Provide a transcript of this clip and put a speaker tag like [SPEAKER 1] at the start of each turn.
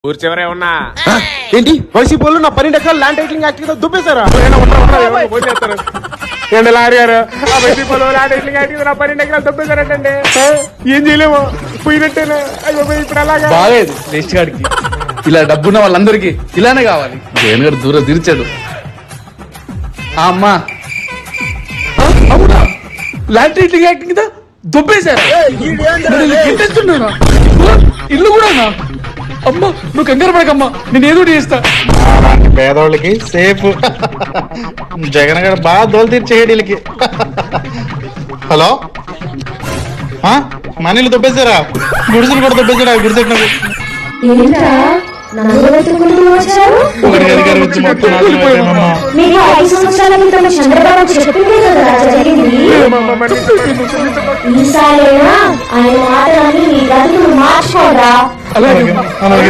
[SPEAKER 1] కూర్చోవరే ఉన్నా
[SPEAKER 2] ఏంటి వైసీపీ వాళ్ళు నా 12 ఎకరాల ల్యాండ్ టైటిలింగ్ యాక్ట్ కింద దుబ్బేశారా?
[SPEAKER 1] ఏంటి లారీ గారు ఆ వైసీపీ ల్యాండ్ టైటిలింగ్ యాక్ట్ కింద నా 12 ఎకరాలు దుబ్బేశారంటండి. ఏం చేయలేము పోయినట్టేనా? అయ్యో ఇప్పుడు అలాగా
[SPEAKER 3] బాగాలేదు లిస్ట్ గాడికి. ఇలా డబ్బున్న వాళ్ళందరికీ ఇలానే కావాలి. జగన్ గారు దూరం తీర్చాడు. అమ్మా అవునా ల్యాండ్ టైటిలింగ్ యాక్ట్ కింద దుబ్బేశారు. ఇల్లు కూడా అమ్మా నువ్వు కంగారు పడకమ్మా, నేను ఏదో చేస్తా.
[SPEAKER 4] అలాంటి పేదోళ్ళకి సేఫ్. జగన్ గారు బాగా దోలు తీర్చేయడు వీళ్ళకి. హలో మనీళ్ళు దొబ్బేశారా? గుడిసెలు కూడా దొబ్బేశారా? గుడిసెట్టిన ఒకటి అధికారి వచ్చి మొత్తం
[SPEAKER 5] మీకు 5 సంవత్సరాల క్రితం చంద్రబాబు చెప్పిందే కదా జరిగింది. ఈసారైనా ఆయన మాటలని మీ గదులు మార్చుకోరా.
[SPEAKER 3] అలాగే